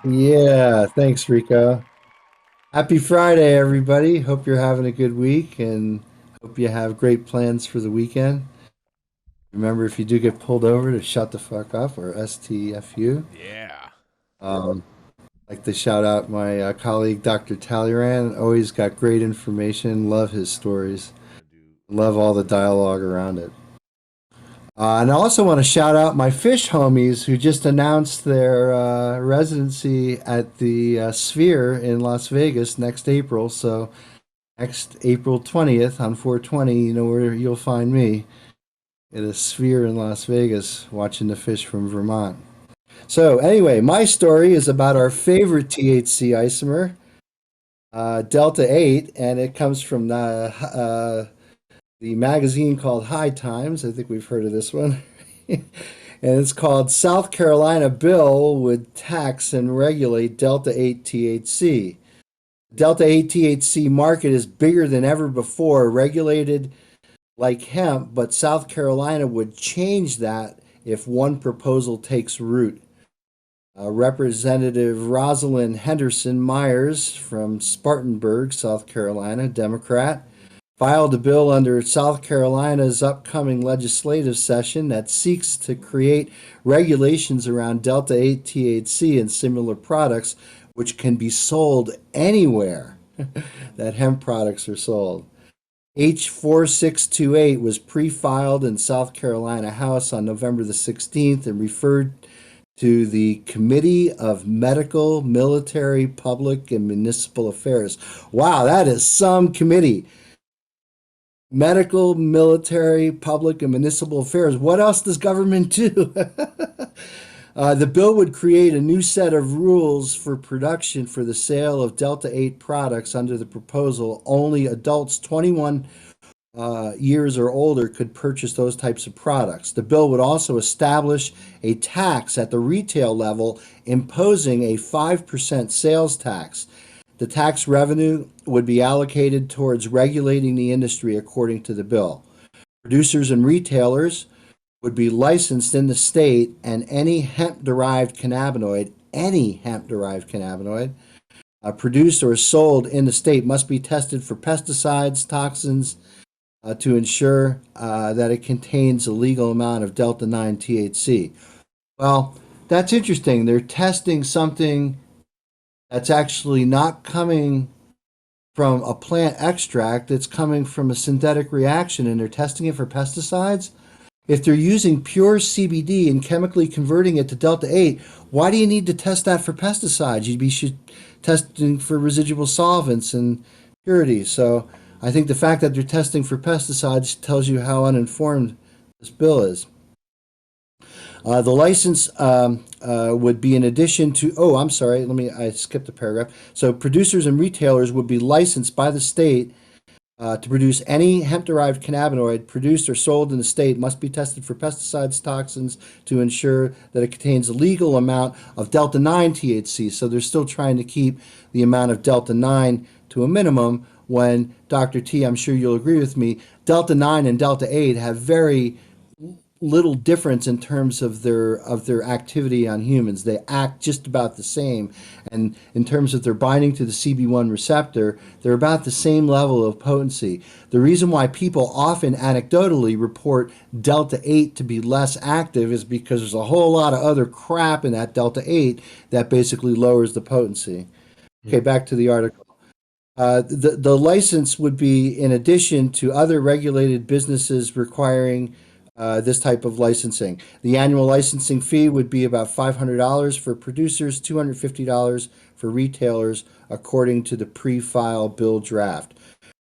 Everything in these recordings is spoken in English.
Yeah, thanks, Rico. Happy Friday, everybody. Hope you're having a good week and hope you have great plans for the weekend. Remember, if you do get pulled over, to shut the fuck up or STFU. Yeah. Um, like to shout out my colleague, Dr. Talleyrand. Always got great information. Love his stories. I do. Love all the dialogue around it. And I also want to shout out my fish homies who just announced their residency at the Sphere in Las Vegas next April. So next April 20th on 420, you know where you'll find me at a Sphere in Las Vegas watching the fish from Vermont. So anyway, my story is about our favorite THC isomer, Delta 8, and it comes from the magazine called High Times. I think we've heard of this one. And it's called South Carolina Bill Would Tax and Regulate Delta 8 THC. Delta 8 THC market is bigger than ever before, regulated like hemp, but South Carolina would change that if one proposal takes root. Representative Rosalind Henderson Myers from Spartanburg, South Carolina, Democrat, filed a bill under South Carolina's upcoming legislative session that seeks to create regulations around Delta 8 THC and similar products, which can be sold anywhere that hemp products are sold. H 4628 was pre filed in South Carolina House on November the 16th and referred to the Committee of Medical, Military, Public, and Municipal Affairs. Wow, that is some committee. Medical, military, public, and municipal affairs. What else does government do? The bill would create a new set of rules for production for the sale of Delta 8 products. Under the proposal, only adults 21 years or older could purchase those types of products. The bill would also establish a tax at the retail level, imposing a 5% sales tax. The tax revenue would be allocated towards regulating the industry according to the bill. Producers and retailers would be licensed in the state, and any hemp-derived cannabinoid produced or sold in the state must be tested for pesticides, toxins, to ensure that it contains a legal amount of Delta 9 THC. Well, that's interesting. They're testing something that's actually not coming from a plant extract, it's coming from a synthetic reaction, and they're testing it for pesticides. If they're using pure CBD and chemically converting it to Delta 8, why do you need to test that for pesticides? You'd be testing for residual solvents and purity. So I think the fact that they're testing for pesticides tells you how uninformed this bill is. The license would be in addition to, oh, I'm sorry, I skipped a paragraph. So producers and retailers would be licensed by the state to produce any hemp-derived cannabinoid produced or sold in the state must be tested for pesticides, toxins to ensure that it contains a legal amount of Delta 9 THC. So they're still trying to keep the amount of Delta 9 to a minimum when, Dr. T, I'm sure you'll agree with me, Delta 9 and Delta 8 have very little difference in terms of their activity on humans. They act just about the same, and in terms of their binding to the CB1 receptor, they're about the same level of potency. The reason why people often anecdotally report delta 8 to be less active is because there's a whole lot of other crap in that delta 8 that basically lowers the potency. Okay, back to the article. The license would be in addition to other regulated businesses requiring this type of licensing. The annual licensing fee would be about $500 for producers, $250 for retailers, according to the pre-file bill draft.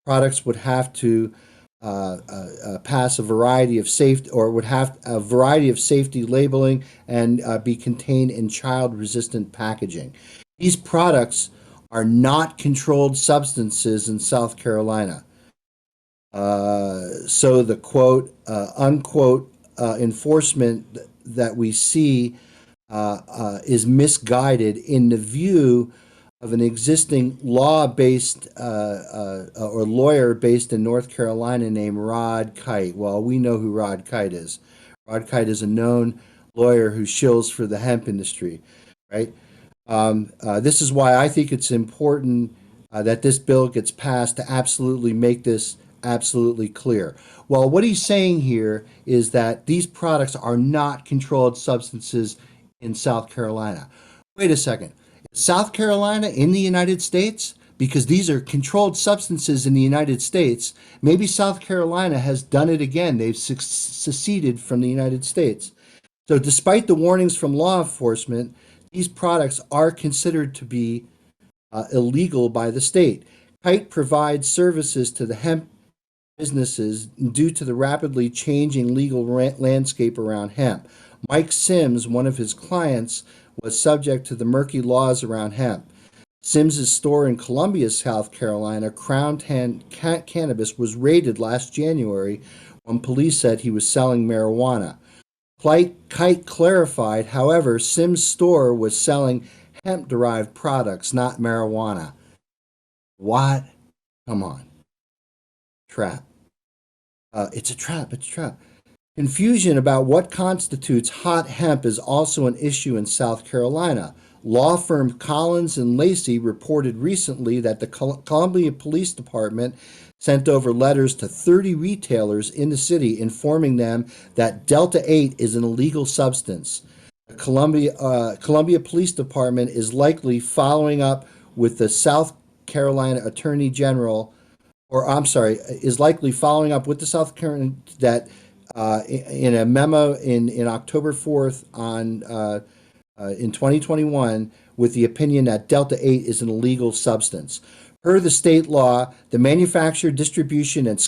Products would have to pass a variety of safety, or would have a variety of safety labeling and be contained in child-resistant packaging. These products are not controlled substances in South Carolina. So the quote, unquote, enforcement that we see is misguided in the view of an existing law based or lawyer based in North Carolina named Rod Kite. Well, we know who Rod Kite is. Rod Kite is a known lawyer who shills for the hemp industry, right? This is why I think it's important that this bill gets passed to absolutely make this absolutely clear. Well, what he's saying here is that these products are not controlled substances in South Carolina. Wait a second. Is South Carolina in the United States? Because these are controlled substances in the United States. Maybe South Carolina has done it again. They've seceded from the United States. So, despite the warnings from law enforcement, these products are considered to be illegal by the state. Kite provides services to the hemp businesses due to the rapidly changing legal landscape around hemp. Mike Sims, one of his clients, was subject to the murky laws around hemp. Sims's store in Columbia, South Carolina, Crown Cannabis, was raided last January when police said he was selling marijuana. Kite clarified, however, Sim's store was selling hemp-derived products, not marijuana. What? Come on. Trap. It's a trap. It's a trap. Confusion about what constitutes hot hemp is also an issue in South Carolina. Law firm Collins and Lacey reported recently that the Columbia Police Department sent over letters to 30 retailers in the city informing them that Delta 8 is an illegal substance. The Columbia Police Department is likely following up with the South Carolina Attorney General, or I'm sorry, is likely following up with the South Carolina that in a memo in October 4th in 2021 with the opinion that Delta 8 is an illegal substance. Per the state law, the manufacture, distribution, and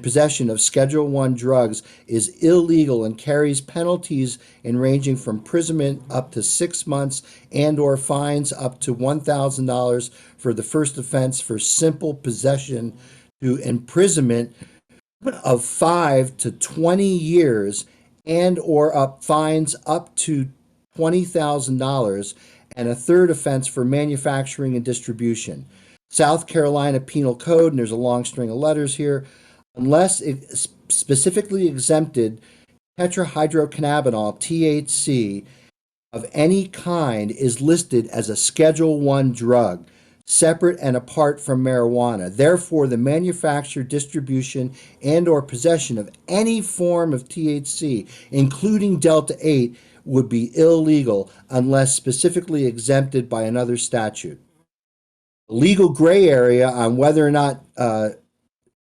possession of Schedule 1 drugs is illegal and carries penalties ranging from imprisonment up to 6 months and or fines up to $1,000 for the first offense for simple possession to imprisonment of 5 to 20 years and or fines up to $20,000, and a third offense for manufacturing and distribution. South Carolina Penal Code, and there's a long string of letters here, unless it specifically exempted tetrahydrocannabinol, THC, of any kind is listed as a Schedule 1 drug, separate and apart from marijuana. Therefore, the manufacture, distribution, and or possession of any form of THC, including Delta 8, would be illegal unless specifically exempted by another statute. The legal gray area on whether or not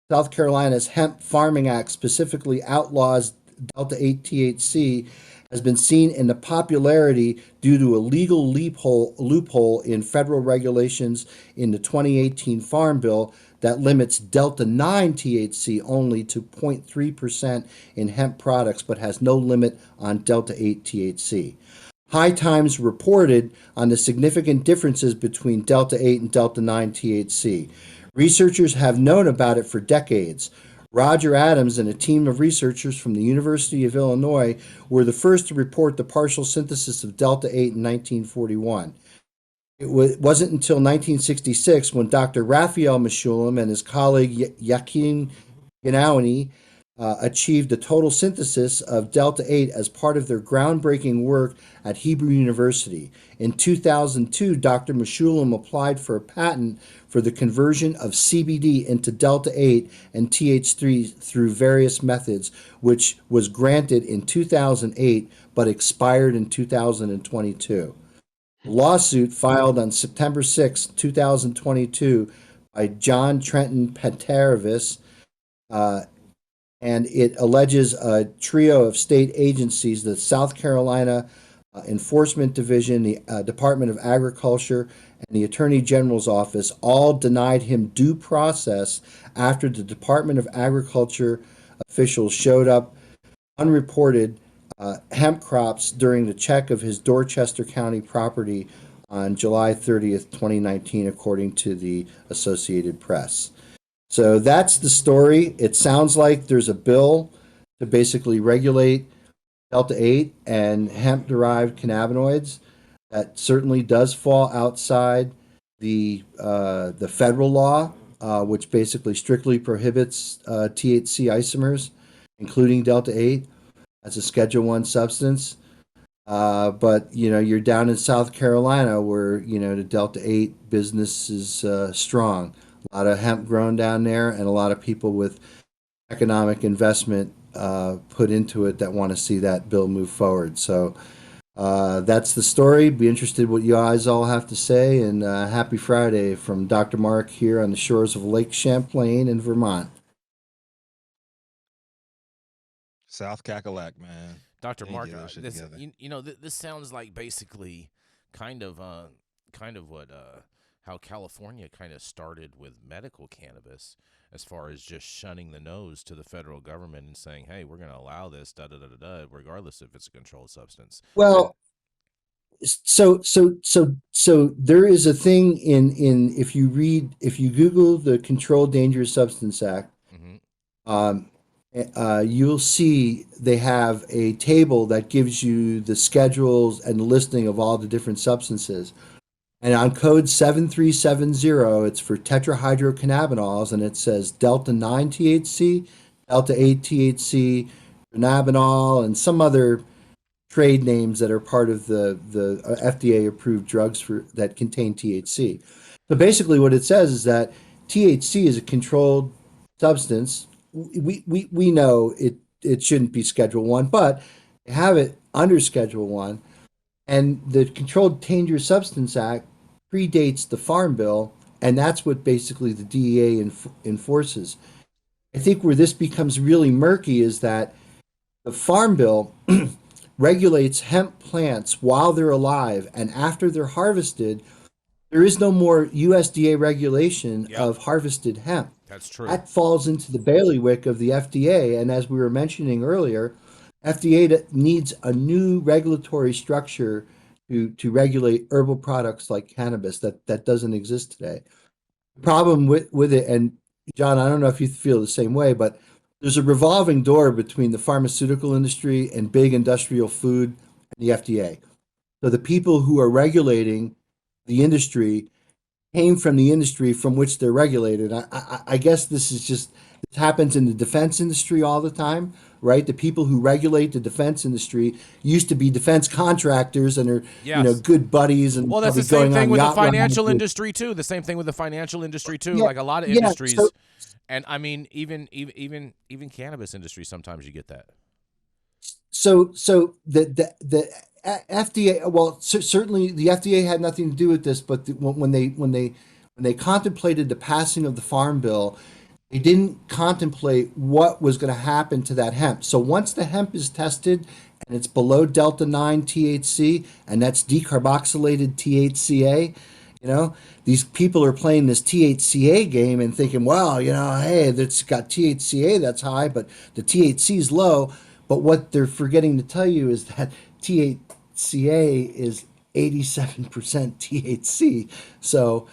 South Carolina's Hemp Farming Act specifically outlaws Delta 8 THC has been seen in the popularity due to a legal loophole in federal regulations in the 2018 Farm Bill that limits Delta 9 THC only to 0.3% in hemp products but has no limit on Delta 8 THC. High Times reported on the significant differences between Delta 8 and Delta 9 THC. Researchers have known about it for decades. Roger Adams and a team of researchers from the University of Illinois were the first to report the partial synthesis of Delta 8 in 1941. It wasn't until 1966 when Dr. Raphael Mechoulam and his colleague Joachim Ganauni achieved a total synthesis of Delta 8 as part of their groundbreaking work at Hebrew University. In 2002, Dr. Mechoulam applied for a patent for the conversion of CBD into Delta 8 and TH3 through various methods, which was granted in 2008 but expired in 2022. The lawsuit filed on September 6, 2022 by John Trenton Pantarevis, and it alleges a trio of state agencies, the South Carolina Enforcement Division, the Department of Agriculture, and the Attorney General's Office, all denied him due process after the Department of Agriculture officials showed up unreported hemp crops during the check of his Dorchester County property on July 30th, 2019, according to the Associated Press. So that's the story. It sounds like there's a bill to basically regulate Delta 8 and hemp-derived cannabinoids. That certainly does fall outside the federal law, which basically strictly prohibits THC isomers, including Delta 8, as a Schedule 1 substance. But you're down in South Carolina where the Delta 8 business is strong. A lot of hemp grown down there, and a lot of people with economic investment put into it that want to see that bill move forward. So that's the story. Be interested what you guys all have to say. And happy Friday from Dr. Mark here on the shores of Lake Champlain in Vermont. South Cackalack, man. Dr. They need to Mark, get their shit this together. this sounds like basically kind of kind of what how California kind of started with medical cannabis, as far as just shunning the nose to the federal government and saying, "Hey, we're going to allow this, da da da da da, regardless if it's a controlled substance." And Well, so there is a thing in if you Google the Controlled Dangerous Substance Act, hmm um, you'll see they have a table that gives you the schedules and the listing of all the different substances. And on code 7370, it's for tetrahydrocannabinols, and it says Delta 9 THC, Delta 8 THC, cannabinol, and some other trade names that are part of the FDA approved drugs for that contain THC. So basically, what it says is that THC is a controlled substance. We know it shouldn't be Schedule One, but they have it under Schedule One, and the Controlled Dangerous Substance Act predates the Farm Bill, and that's what basically the DEA enforces. I think where this becomes really murky is that the Farm Bill regulates hemp plants while they're alive, and after they're harvested, there is no more USDA regulation yep, of harvested hemp. that's true. That falls into the bailiwick of the FDA, and as we were mentioning earlier, FDA needs a new regulatory structure to regulate herbal products like cannabis that doesn't exist today. The problem with it, and John, I don't know if you feel the same way, but there's a revolving door between the pharmaceutical industry and big industrial food and the FDA. So the people who are regulating the industry came from the industry from which they're regulated. I guess this happens in the defense industry all the time, right? The people who regulate the defense industry used to be defense contractors and are, Yes. good buddies and Well, that's the probably same going thing on with the yacht rides financial with, industry too. The same thing with the financial industry too. yeah, Like a lot of yeah. So industries, and I mean, even cannabis industry. Sometimes you get that. so the FDA, well, certainly the FDA had nothing to do with this, but when they contemplated the passing of the Farm Bill, they didn't contemplate what was going to happen to that hemp. So once the hemp is tested and it's below Delta 9 THC, and that's decarboxylated THCA, these people are playing this THCA game and thinking, well, hey, that's got THCA that's high, but the THC is low. But what they're forgetting to tell you is that THCA is 87% THC. So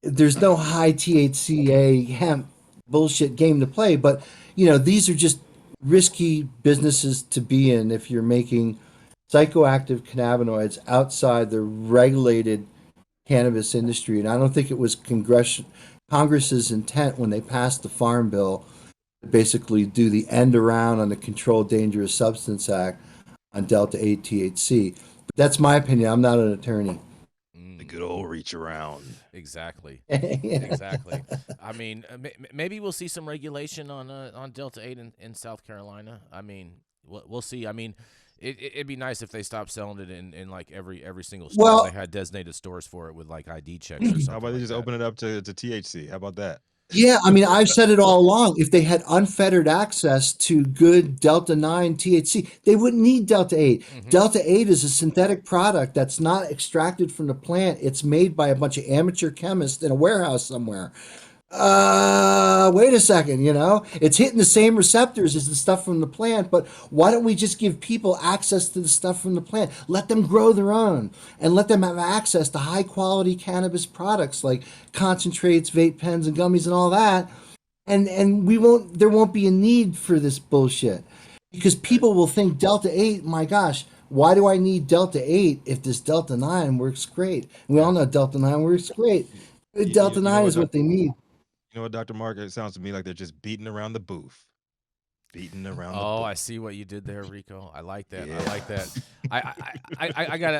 there's no high THCA hemp bullshit game to play, but these are just risky businesses to be in if you're making psychoactive cannabinoids outside the regulated cannabis industry. And I don't think it was Congress's intent when they passed the Farm Bill to basically do the end around on the Controlled Dangerous Substance Act on Delta 8 THC. But that's my opinion. I'm not an attorney. The Mm, good old reach around. exactly. Yeah. Exactly. I mean, maybe we'll see some regulation on Delta 8 in South Carolina. I mean, we'll see. I mean, it'd be nice if they stopped selling it in like every single store, and they Well, had designated stores for it with like ID checks or How something about they like just that. open it up to THC? How about that? yeah, I mean, I've said it all along. If they had unfettered access to good Delta 9 THC, they wouldn't need Delta 8. hmm Delta 8 is a synthetic product that's not extracted from the plant. It's made by a bunch of amateur chemists in a warehouse somewhere. Wait a second, it's hitting the same receptors as the stuff from the plant, but why don't we just give people access to the stuff from the plant? Let them grow their own and let them have access to high quality cannabis products like concentrates, vape pens, and gummies and all that. And there won't be a need for this bullshit because Right. people will think Delta 8, my gosh, why do I need Delta 8 if this Delta 9 works great? And we all Yeah. know Delta 9 works great. Delta You know 9 what, is what they need. Dr. Mark? It sounds to me like they're just beating around the booth. Beating around the Oh, bush. I see what you did there, Rico. I like that. I Yeah. like that. I gotta